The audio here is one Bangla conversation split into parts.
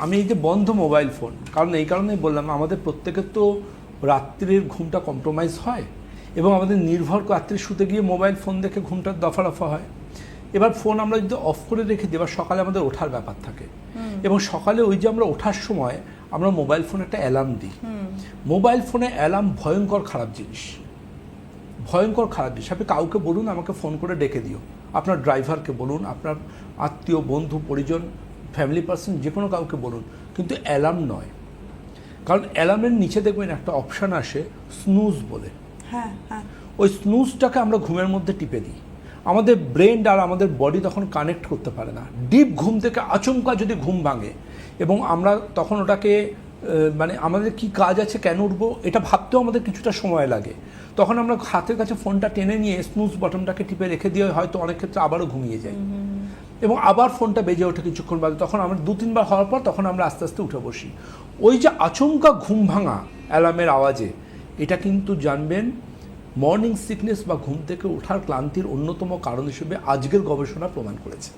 আমি এই যে বন্ধ মোবাইল ফোন, কারণ এই কারণেই বললাম আমাদের প্রত্যেকের তো রাত্রির ঘুমটা কম্প্রোমাইজ হয় এবং আমাদের নির্ভর রাত্রি শুতে গিয়ে মোবাইল ফোন দেখে ঘুমটা দফা রফা হয়। এবার ফোন আমরা যদি অফ করে রেখে দিই, এবার সকালে আমাদের ওঠার ব্যাপার থাকে এবং সকালে ওই যে আমরা ওঠার সময় আমরা মোবাইল ফোনে একটা অ্যালার্ম দিই। মোবাইল ফোনে অ্যালার্ম ভয়ঙ্কর খারাপ জিনিস, ভয়ঙ্কর খারাপ জিনিস। আপনি কাউকে বলুন আমাকে ফোন করে ডেকে দিও, আপনার ড্রাইভারকে বলুন, আপনার আত্মীয় বন্ধু পরিজন ফ্যামিলি পার্সন যে কোনো কাউকে বলুন, কিন্তু অ্যালার্ম নয়। কারণ অ্যালার্মের নিচে দেখবেন একটা অপশান আসে স্নুজ বলে। ওই স্নুজটাকে আমরা ঘুমের মধ্যে টিপে দিই। আমাদের ব্রেন আর আমাদের বডি তখন কানেক্ট করতে পারে না। ডিপ ঘুম থেকে আচমকা যদি ঘুম ভাঙে এবং আমরা তখন ওটাকে মানে আমাদের কি কাজ আছে, কেন উঠবো, এটা ভাবতেও আমাদের কিছুটা সময় লাগে। তখন আমরা হাতের কাছে ফোনটা টেনে নিয়ে স্নুজ বটনটাকে টিপে রেখে দিয়ে হয়তো অনেক ক্ষেত্রে আবারও ঘুমিয়ে যাই এবং আবার ফোনটা বেজে ওঠে কিছুক্ষণ বাদে। তখন আমরা 2-3 বার হওয়ার পর তখন আমরা আস্তে আস্তে উঠে বসি। ওই যে আচমকা ঘুম ভাঙা অ্যালার্মের আওয়াজে, এটা কিন্তু জানবেন মর্নিং সিকনেস বা ঘুম থেকে ওঠার ক্লান্তির অন্যতম কারণ হিসেবে আজকের গবেষণা প্রমাণ করেছে।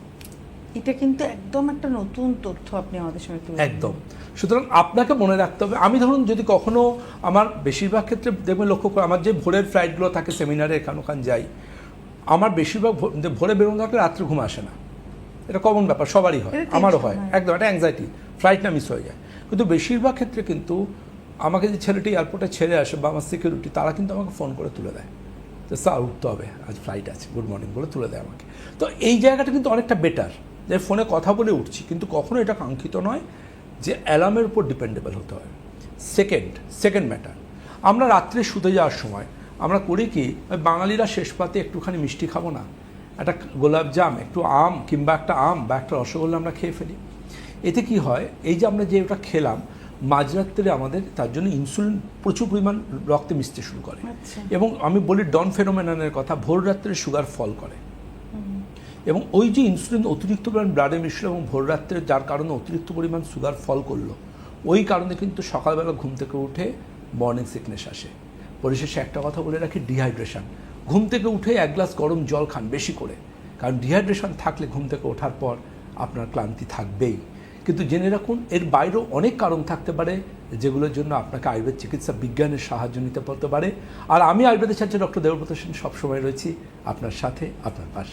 এটা কিন্তু একদম একটা নতুন তথ্য আপনি আমাদের সঙ্গে তুলে একদম। সুতরাং আপনাকে মনে রাখতে হবে, আমি ধরুন যদি কখনো আমার বেশিরভাগ ক্ষেত্রে দেখবেন লক্ষ্য করে আমার যে ভোরের ফ্লাইটগুলো থাকে সেমিনারে এখান ওখান যাই, আমার বেশিরভাগ ভোরে বেরোনো থাকলে রাত্রে ঘুম আসে না। এটা কমন ব্যাপার, সবারই হয়, আমারও হয়। একদম একটা অ্যাংজাইটি, ফ্লাইটটা মিস হয়ে যায়। কিন্তু বেশিরভাগ ক্ষেত্রে কিন্তু আমাকে যে ছেলেটি এয়ারপোর্টে ছেড়ে আসে বা আমার সিকিউরিটি, তারা কিন্তু আমাকে ফোন করে তুলে দেয় যে স্যার উঠতে হবে, আজ ফ্লাইট আছে, গুড মর্নিং বলে তুলে দেয় আমাকে। তো এই জায়গাটা কিন্তু অনেকটা বেটার যে ফোনে কথা বলে উঠছি, কিন্তু কখনো এটা কাঙ্ক্ষিত নয় যে অ্যালার্মের উপর ডিপেন্ডেবল হতে হয়। সেকেন্ড ম্যাটার, আমরা রাত্রে শুতে যাওয়ার সময় আমরা করি কি, বাঙালিরা শেষ পাতে একটুখানি মিষ্টি খাবো না, একটা গোলাপজাম, একটু আম কিংবা একটা আম বা একটা রসগোল্লা আমরা খেয়ে ফেলি। এতে কি হয়, এই যে আমরা যে ওটা খেলাম মাঝরাত্রে আমাদের তার জন্য ইনসুলিন প্রচুর পরিমাণ রক্তে মিশতে শুরু করে এবং আমি বলি ডন ফেনোমেননের কথা, ভোর রাত্রে সুগার ফল করে এবং ওই যে ইনসুলিন অতিরিক্ত পরিমাণ ব্লাডে মিশলো এবং ভোর রাত্রে যার কারণে অতিরিক্ত পরিমাণ সুগার ফল করলো, ওই কারণে কিন্তু সকালবেলা ঘুম থেকে উঠে মর্নিং সিকনেস আসে। পরিশেষে একটা কথা বলে রাখি, ডিহাইড্রেশন। ঘুম থেকে উঠে 1 গ্লাস গরম জল খান বেশি করে, কারণ ডিহাইড্রেশন থাকলে ঘুম থেকে ওঠার পর আপনার ক্লান্তি থাকবেই। কিন্তু জেনে রাখুন এর বাইরেও অনেক কারণ থাকতে পারে যেগুলোর জন্য আপনাকে আয়ুর্বেদ চিকিৎসা বিজ্ঞানের সাহায্য নিতে হতে পারে। আর আমি আয়ুর্বেদের ছাত্র ডক্টর দেবব্রত সেন সবসময় রয়েছি আপনার সাথে, আপনার পাশে।